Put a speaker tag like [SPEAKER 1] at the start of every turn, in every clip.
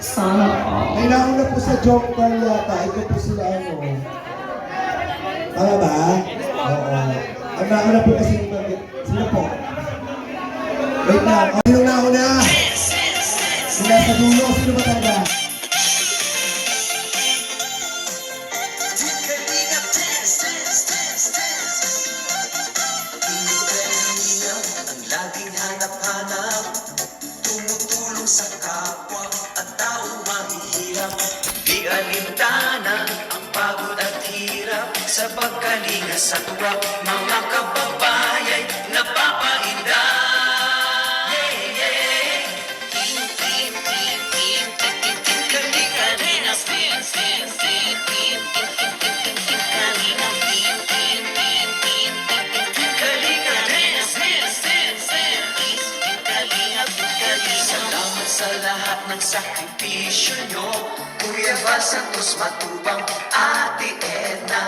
[SPEAKER 1] Sana all.
[SPEAKER 2] May nauna po sa joke bar yata. Ito po sila ano. Tama ba? Oo. Ang nauna po kasi sila po. Wait lang. Sino nauna? Sila sa dulo. Sino ba talaga?
[SPEAKER 3] Ang laging hanap-hanap, tumutulong sa kapwa at taong mahihirap. Di alintana ang pagod at hirap sa pagkalinga sa tuwa. Mga kababayay napapainda. Salamat sa lahat ng sakripisyo nyo, Kuya Val Santos Matubang, Ate Edna,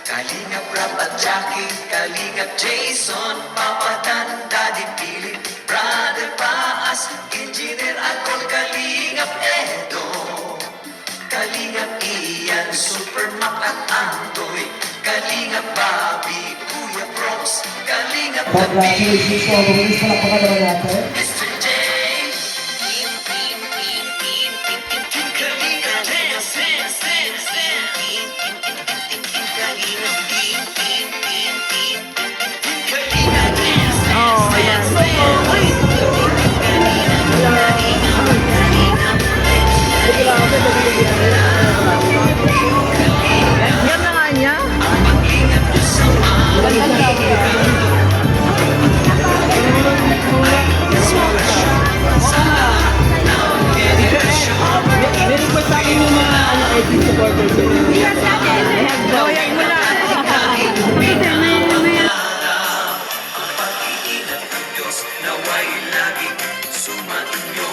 [SPEAKER 3] Kalingap Rab at Jackie, Kalingap Jason, Papa Dan, Daddy Philip, Brother Paas, Engineer Alcol, Kalingap Edo, Kalingap Ian, Super Mac at Andoy, Kalingap Bobby, Kuya Prox, Kalingap
[SPEAKER 2] Congratulations po. Mabulis pa lang naman natin.
[SPEAKER 3] Mr. J. Kalingap Dance, Dance, Dance, Kalingap Dance,
[SPEAKER 1] Oh, ayan. Yan na nga niya. May request sa akin yung mga edit supporters. Gawin mo na.
[SPEAKER 3] ang pag-iingat ng Diyos naway laging sumainyo.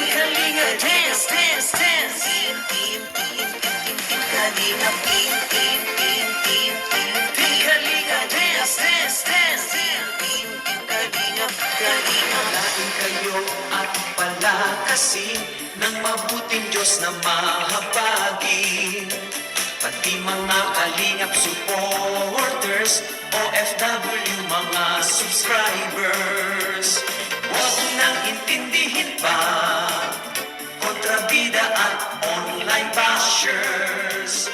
[SPEAKER 3] Kalingap Dance, Dance, Dance, Kalingap Kalingap Dance, Dance, Dance, Kalingap kayo at palakasin ng mabuting Diyos na mahabagin. Pati mga Kalingap supporters, OFW mga subscribers, huwag nang intindihin pa kontrabida at online bashers.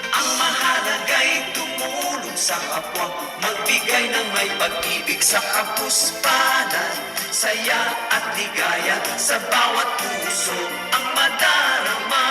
[SPEAKER 3] Ang mahalaga'y tumulong sa kapwa, magbigay ng may pag-ibig sa kapuspanan, saya at ligaya sa bawat puso ang madarama.